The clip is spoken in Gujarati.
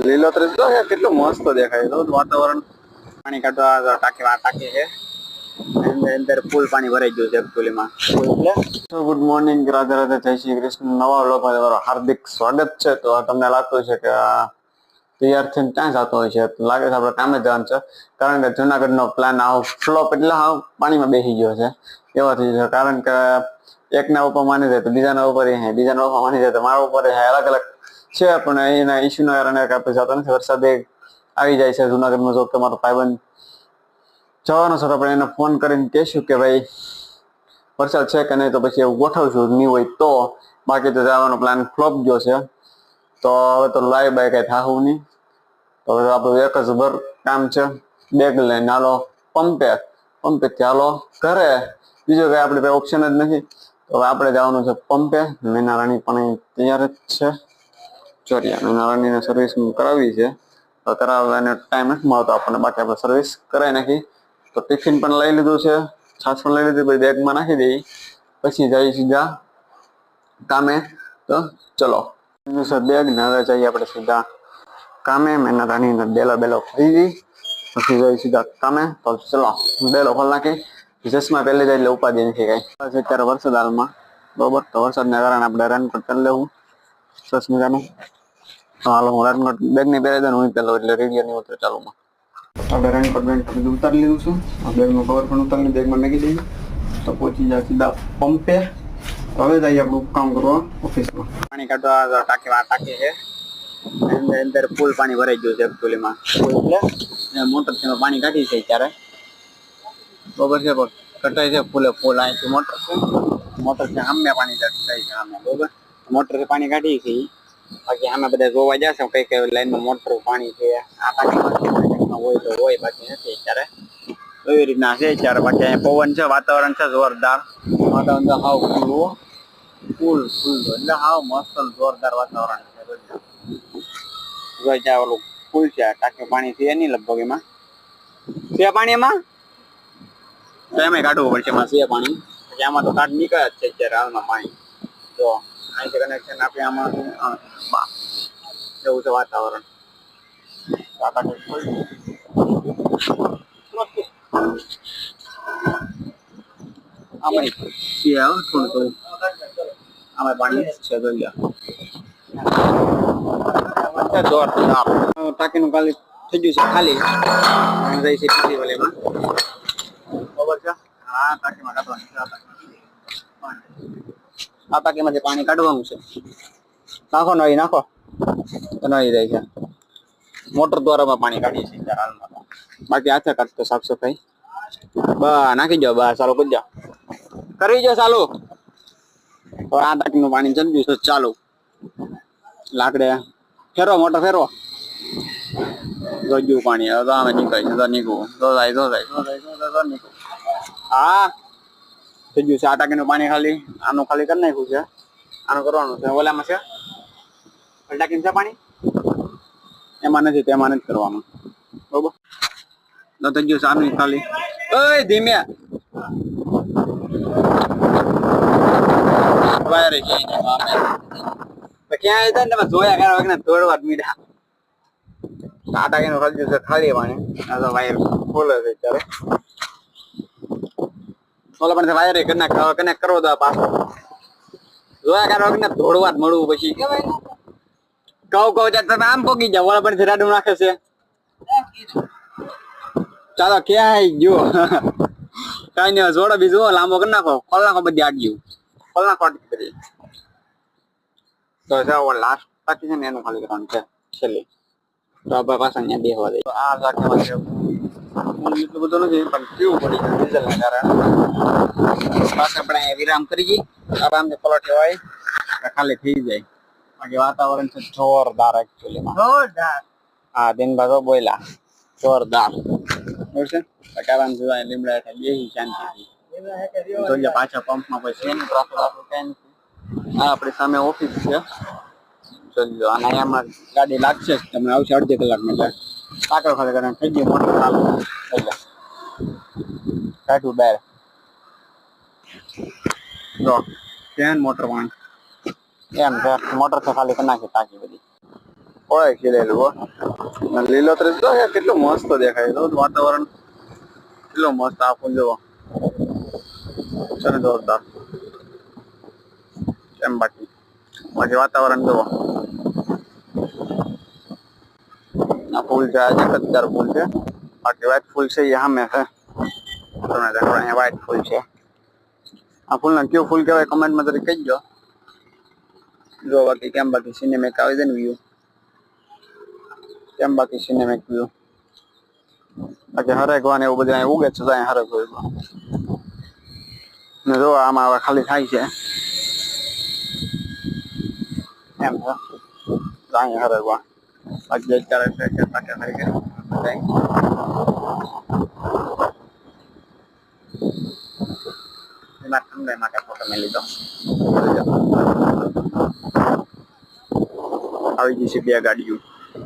લીલોતરી તો કેટલું મસ્ત દેખાય તો વાતાવરણ પાણી કાઢવા ટાંકી છે અંદર ફૂલ પાણી ભરાઈ ગયું છે એકચ્યુઅલીમાં એટલે ગુડ મોર્નિંગ રાધે રાધે જય શ્રી કૃષ્ણ નવા વ્લોગમાં તમારું હાર્દિક સ્વાગત છે તો તમને લાગતું છે કે તૈયાર થઈને ક્યાં જતો હોય છે તો લાગે છે આપણે કામે જવાનું છે કારણ કે જુનાગઢનો પ્લાન આવો ફ્લોપ એટલે હાવ પાણીમાં બેસી ગયો છે એવા થઈ છે કારણ કે એકના ઉપર માની જાય તો બીજાના ઉપર બીજાના ઉપર માની જાય તો મારા ઉપર અલગ અલગ છે પણ એના ઇસ્યુના કારણે આપણે જતા નથી વરસાદ આવી જાય છે જુનાગઢમાં જો તમારો ભાઈબંધ જવાનો છે તો આપણે એને ફોન કરીને કહેશું કે ભાઈ વરસાદ છે કે નહીં તો પછી એવું ગોઠવશું નહીં હોય તો બાકી તો જવાનો પ્લાન ફ્લોપ ગયો છે તો હવે તો લાઈવ બાય કઈ થાવું નહીં તો હવે આપણું એક જ ભર કામ છે બેગ લઈને હાલો પંપેથી હાલો ઘરે બીજો કઈ આપણે કઈ ઓપ્શન જ નથી તો હવે આપણે જવાનું છે પંપે મેના રાણી પણ તૈયાર જ છે ચોરિયા મેના રાણીને સર્વિસ કરાવી છે તો કરાવવાનો ટાઈમ નથી મળતો આપણને બાકી આપણે સર્વિસ કરાવી નાખી તો ટિફિન પણ લઈ લીધું છે છાશ પણ લઈ લીધી પછી બેગમાં નાખી દઈ પછી જઈ સીધા કામે તો ચલો બેગ ને હવે જઈએ આપણે સીધા કામે મેના રાણીને બેલો ખાઈ દઈ પછી જઈ સીધા કામે તો ચલો બેલો ખોલ નાખી ચશ્મા પહેલે જાય એટલે ઉપાધિ નથી કઈ અત્યારે વરસાદ હાલમાં બરોબર તો વરસાદને કારણે આપણે રેનકોટ કરી લેવું સરસ મજાનું તો હાલો હું રેનકોટ બેગ ની પહેરી દઉં હું પેલો એટલે રેડિયો નહીં ઉતરે ચાલુમાં આપણે રેનકોટ બધું ઉતારી લીધું છું બેગનું કવર પણ ઉતારી બેગમાં નાખી દઈએ તો પહોંચી જાય સીધા પંપે હવે જઈએ આપણું કામ કરવા ઓફિસમાં પાણી કાઢવા ટાંકી છે અંદર ફૂલ પાણી ભરાઈ ગયું છે એકચ્યુઅલીમાં એટલે મોટરથી પાણી કાઢી છે ત્યારે બરોબર છે કટાઈ છે ફૂલે ફૂલ અહીંથી મોટર છે સામે પાણી કટાઈ છે સામે બરોબર મોટરથી પાણી કાઢી છે બાકી સામે બધા જોવા જશે કઈ કઈ લાઈનમાં મોટર પાણી છે આ પાણીમાં હોય તો હોય બાકી નથી ત્યારે એવી રીતના છે ત્યારે બાકી અહીંયા પવન છે વાતાવરણ છે જોરદાર વાતાવરણ હાવ ફૂલ એટલે હાવ મસ્ત જોરદાર વાતાવરણ છે જોઈ ઓલું ફૂલ છે ટાંકી પાણી છે નહીં લગભગ એમાં છે પાણી એમાં તો એમાં કાઢવું પડશે એમાં છે પાણી પછી આમાં તો કાઢ નીકળે જ છે અત્યારે હાલમાં પાણી તો અહીંથી કનેક્શન આપે આમાં એવું છે વાતાવરણ આમાં થોડું આમાં પાણી છે જોરદાર ટાંકીનું ખાલી થઈ ગયું છે ખાલી રહી છે બીજી વાલીમાં ખબર છે આ ટાંકીમાં કાઢવાનું આ ટાંકીમાંથી પાણી કાઢવાનું છે નાખો નાખો તો નળી જાય છે મોટર દ્વારા પાણી કાઢીએ છીએ હાલમાં બાકી હાથે કાઢતો સાફ સફાઈ બસ નાખી જાઓ બસ ચાલો કરી જાઓ કરી જાઓ ચાલુ તો આ ટાંકીનું પાણી ચલવ્યું છે ચાલુ લાકડે ફેરવો મોટર ફેરવો ગયું પાણી હવે તો આમે નીકળે છે તો નીકળવું તો જાય નીકળવું હા થઈ ગયું છે આ ટાંકીનું પાણી ખાલી આનું ખાલી કરી નાખ્યું છે આનું કરવાનું છે ઓલામાં છે ટાંકીમાં છે પાણી એમાં નથી તેમાં નથી કરવાનું બરોબર તો થઈ ગયું છે આનું ખાલી ઓય ધીમે વાયર ક્યાં હતા ને જોયા કર્યા વગર દોડવા જ મીઠા આ ટાંકીનું ખાલી છે ખાલી પાણી આ તો વાયર ખોલે છે અત્યારે ઓલા પણ વાયર કનેક્ટ કરવો તો પાછો જોયા કર્યા વગર દોડવા જ મળવું પછી કહું તમે આમ પોગી જાવ ઓલા પણ રાડું નાખે છે ચાલો ક્યાં ગયો કઈ નઈ જોડો બીજું લાંબો કરી નાખો ખોલ નાખો બધી આડ્યું ખોલ નાખો કરી તો લાસ્ટ બાકી છે ને એનું ખાલી કરવાનું છે છેલ્લી તો આપણે પાછા અહીંયા બેસવા દઈએ આ લાખમાં છે એટલું બધું નથી પણ કેવું પડી છે ડીઝલના કારણે પાછા આપણે અહીંયા વિરામ કરી જઈએ આરામથી પલટ હોય ખાલી થઈ જાય બાકી વાતાવરણ છે જોરદાર એકચ્યુઅલીમાં જોરદાર હા દિનભર બોયલા જોરદાર બરાબર છે આરામથી જોવાય લીમડા હેઠળ બેસી શાંતિથી જોઈએ પાછા પંપમાં પછી એની ટ્રાફિક કઈ નથી હા આપણી સામે ઓફિસ છે ચલો અને અહીંયામાં ગાડી લાગશે જ તમને આવશે અડધી કલાકમાં એટલે કાકર ખાતે કરીને થઈ ગયું મોટર ચાલુ એટલે કાઢું બહાર જો કેન મોટર પાણી એમ મોટર તો ખાલી કરી નાખી ટાંકી બધી હોય ખીલેલું હો. અને લીલોતરી તો કેટલું મસ્ત દેખાય તો વાતાવરણ કેટલું મસ્ત. આ ફૂલ જુઓ છે ને જોરદાર. એમ બાકી વાતાવરણ જુઓ. આ ફૂલ છે, આ જગતદાર ફૂલ છે. બાકી વ્હાઈટ ફૂલ છે એ સામે છે. તમે દેખો અહીંયા વ્હાઈટ ફૂલ છે. આ ફૂલને કયું ફૂલ કહેવાય કમેન્ટમાં તરી કહી દો. જો બાકી કેમ બાકી સિનેમેક આવી જાય ને વ્યૂ. કેમ બાકી સિનેમેક વ્યૂ. બાકી હરેકવાને એવું બધું અહીંયા ઉગે છે. અહીંયા હરેક હોય ને જો આમાં હવે ખાલી થાય છે એમ છે. અહીંયા હરેકવા બાકી અત્યારે ઠંડા માટે ફોટો મેં લીધો. આવી ગઈ છે 2 ગાડીઓ.